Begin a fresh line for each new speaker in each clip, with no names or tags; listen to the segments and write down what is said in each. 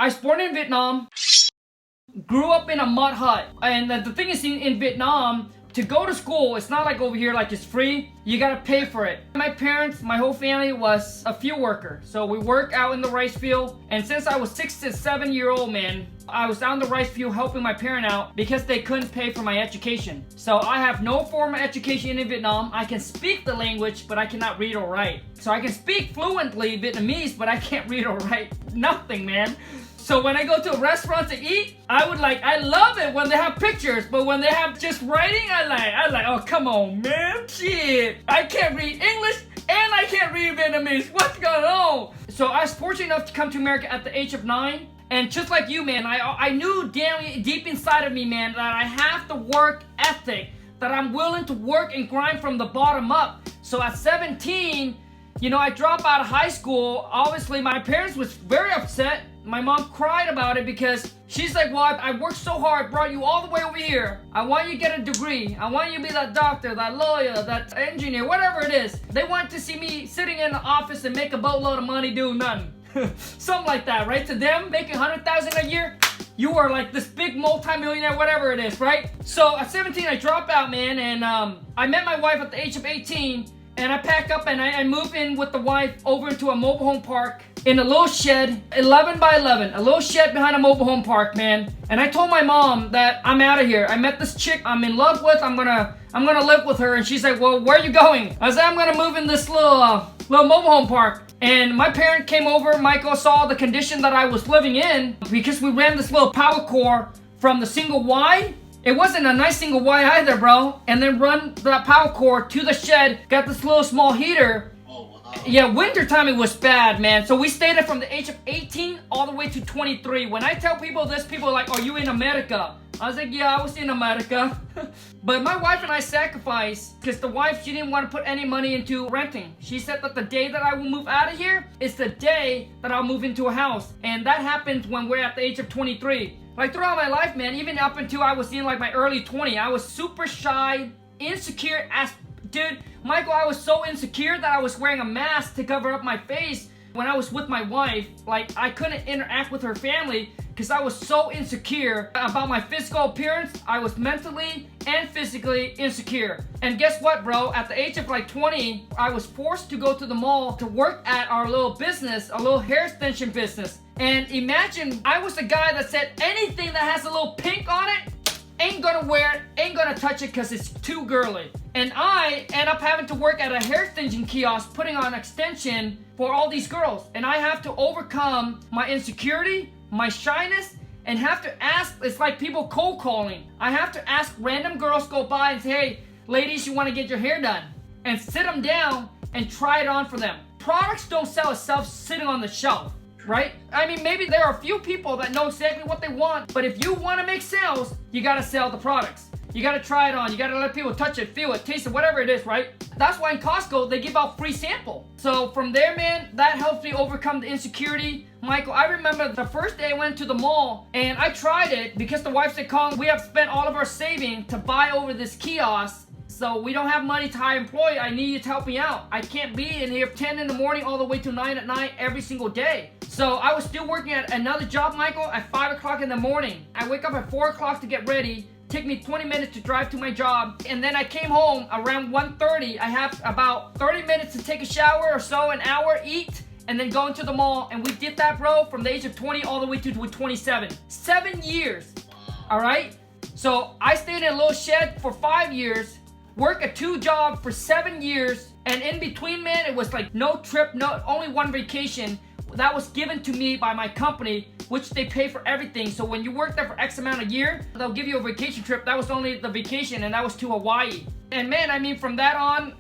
I was born in Vietnam, grew up in a mud hut. And the thing is, in Vietnam, to go to school, it's not like over here, like it's free. You gotta pay for it. My parents, my whole family was a field worker. So we work out in the rice field. And since I was 6 to 7 year old, man, I was down the rice field helping my parent out because they couldn't pay for my education. So I have no formal education in Vietnam. I can speak the language, but I cannot read or write. So I can speak fluently Vietnamese, but I can't read or write nothing, man. So when I go to a restaurant to eat, I love it when they have pictures, but when they have just writing, I like, oh, come on, man, shit. I can't read English and I can't read Vietnamese. What's going on? So I was fortunate enough to come to America at the age of 9. And just like you, man, I knew deep inside of me, man, that I have the work ethic, that I'm willing to work and grind from the bottom up. So at 17, you know, I dropped out of high school. Obviously, my parents was very upset. My mom cried about it because she's like, well, I worked so hard, brought you all the way over here. I want you to get a degree. I want you to be that doctor, that lawyer, that engineer, whatever it is. They want to see me sitting in the office and make a boatload of money doing nothing. Something like that, right? To them, making $100,000 a year, you are like this big multi-millionaire, whatever it is, right? So at 17, I dropped out, man, and I met my wife at the age of 18, and I packed up and I moved in with the wife over into a mobile home park in a little shed, 11 by 11, a little shed behind a mobile home park, man. And I told my mom that I'm out of here. I met this chick I'm in love with. I'm gonna live with her. And she's like, well, where are you going? I said, I'm gonna move in this little mobile home park. And my parent came over. Michael saw the condition that I was living in because we ran this little power core from the single wide. It wasn't a nice single wide either, bro. And then run that power core to the shed. Got this little small heater. Yeah, winter time it was bad, man. So we stayed there from the age of 18 all the way to 23. When I tell people this, people are like, are you in America? I was like, yeah, I was in America. But my wife and I sacrificed because the wife, she didn't want to put any money into renting. She said that the day that I will move out of here is the day that I'll move into a house. And that happened when we're at the age of 23. Like throughout my life, man, even up until I was in like my early 20s, I was super shy, insecure as... Dude, Michael, I was so insecure that I was wearing a mask to cover up my face when I was with my wife. Like, I couldn't interact with her family because I was so insecure about my physical appearance. I was mentally and physically insecure. And guess what, bro? At the age of like 20, I was forced to go to the mall to work at our little business, a little hair extension business. And imagine, I was the guy that said anything that has a little pink on it, ain't gonna wear it, ain't gonna touch it because it's too girly. And I end up having to work at a hair extension kiosk putting on extension for all these girls. And I have to overcome my insecurity, my shyness, and have to ask, it's like people cold calling. I have to ask random girls go by and say, hey, ladies, you want to get your hair done? And sit them down and try it on for them. Products don't sell itself sitting on the shelf. Right? I mean, maybe there are a few people that know exactly what they want, but if you want to make sales, you got to sell the products. You got to try it on. You got to let people touch it, feel it, taste it, whatever it is, right? That's why in Costco, they give out free sample. So from there, man, that helps me overcome the insecurity. Michael, I remember the first day I went to the mall and I tried it because the wife said, Khang, we have spent all of our savings to buy over this kiosk. So we don't have money to hire an employee. I need you to help me out. I can't be in here 10 in the morning all the way to 9 at night every single day. So I was still working at another job, Michael, at 5 o'clock in the morning. I wake up at 4 o'clock to get ready. Take me 20 minutes to drive to my job. And then I came home around 1:30. I have about 30 minutes to take a shower or so, an hour, eat, and then go into the mall. And we did that, bro, from the age of 20 all the way to 27. 7 years. All right? So I stayed in a little shed for 5 years. Work a 2 job for 7 years, and in between, man, it was like no trip, only one vacation that was given to me by my company, which they pay for everything. So when you work there for X amount a year, they'll give you a vacation trip. That was only the vacation, and that was to Hawaii. And man, I mean, from that on,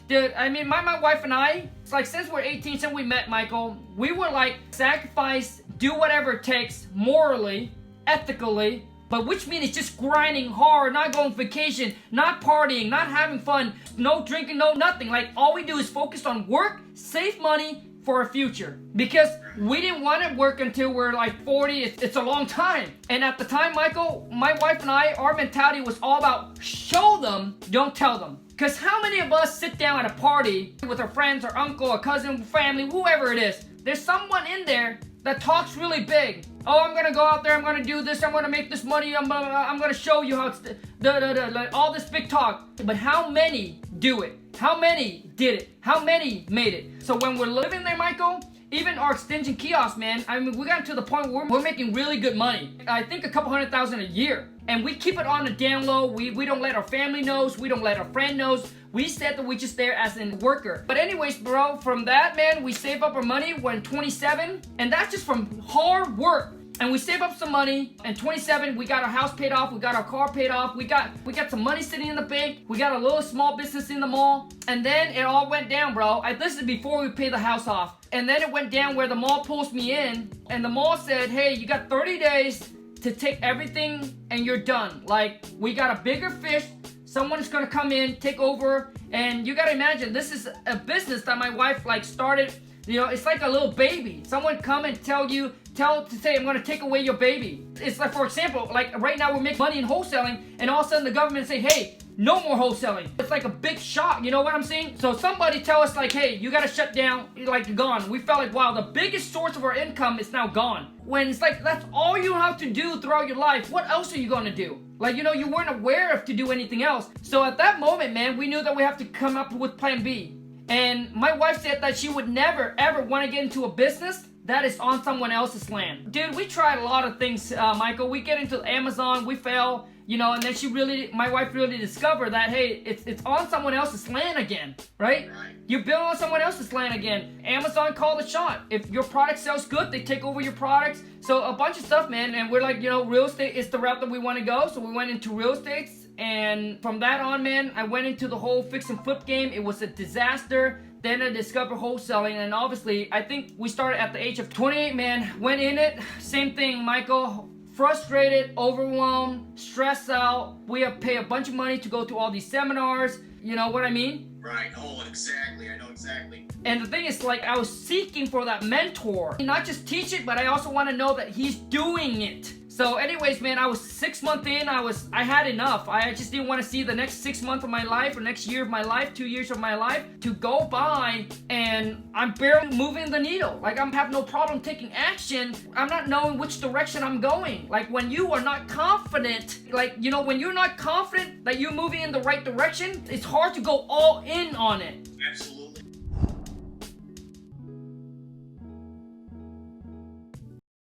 dude, I mean, my wife and I, it's like since we're 18, since we met, Michael, we were like sacrifice, do whatever it takes, morally, ethically. But which means it's just grinding hard, not going on vacation, not partying, not having fun, no drinking, no nothing. Like all we do is focus on work, save money for our future. Because we didn't want to work until we're like 40. It's a long time. And at the time, Michael, my wife and I, our mentality was all about show them, don't tell them. Because how many of us sit down at a party with our friends, our uncle, our cousin, family, whoever it is. There's someone in there that talks really big. Oh, I'm gonna go out there, I'm gonna do this, I'm gonna make this money, I'm gonna show you how it's like all this big talk. But how many do it? How many did it? How many made it? So when we're living there, Michael, even our extension kiosk, man, I mean, we got to the point where we're making really good money. I think a couple $100,000 a year. And we keep it on the down low. We don't let our family knows. We don't let our friend knows. We said that we just there as a worker. But anyways, bro, from that, man, we save up our money when 27. And that's just from hard work. And we save up some money, and 27, we got our house paid off, we got our car paid off, we got some money sitting in the bank, we got a little small business in the mall, and then it all went down, bro. This is before we paid the house off. And then it went down where the mall pulls me in, and the mall said, hey, you got 30 days to take everything, and you're done. Like, we got a bigger fish, someone's gonna come in, take over, and you gotta imagine, this is a business that my wife, like, started. You know, it's like a little baby. Someone come and say, I'm gonna take away your baby. It's like, for example, like right now we're making money in wholesaling, and all of a sudden the government say, hey, no more wholesaling. It's like a big shock, you know what I'm saying? So somebody tell us like, hey, you gotta shut down, like gone. We felt like, wow, the biggest source of our income is now gone. When it's like, that's all you have to do throughout your life. What else are you gonna do? Like, you know, you weren't aware of to do anything else. So at that moment, man, we knew that we have to come up with plan B. And my wife said that she would never, ever want to get into a business that is on someone else's land. Dude, we tried a lot of things, Michael. We get into Amazon, we fail, you know, and then my wife really discovered that, hey, it's on someone else's land again, right? You build on someone else's land again. Amazon called the shot. If your product sells good, they take over your products. So a bunch of stuff, man. And we're like, you know, real estate is the route that we want to go. So we went into real estate. And from that on, man, I went into the whole fix and flip game. It was a disaster. Then I discovered wholesaling, and obviously, I think we started at the age of 28, man. Went in it, same thing, Michael. Frustrated, overwhelmed, stressed out. We have to pay a bunch of money to go to all these seminars. You know what I mean?
Right. Oh, exactly. I know exactly.
And the thing is, like, I was seeking for that mentor. Not just teach it, but I also want to know that he's doing it. So anyways, man, I was 6 months in, I had enough. I just didn't want to see the next 6 months of my life or next year of my life, 2 years of my life to go by and I'm barely moving the needle. Like, I'm have no problem taking action. I'm not knowing which direction I'm going. Like, when you are not confident, like, you know, when you're not confident that you're moving in the right direction, it's hard to go all in on it.
Absolutely.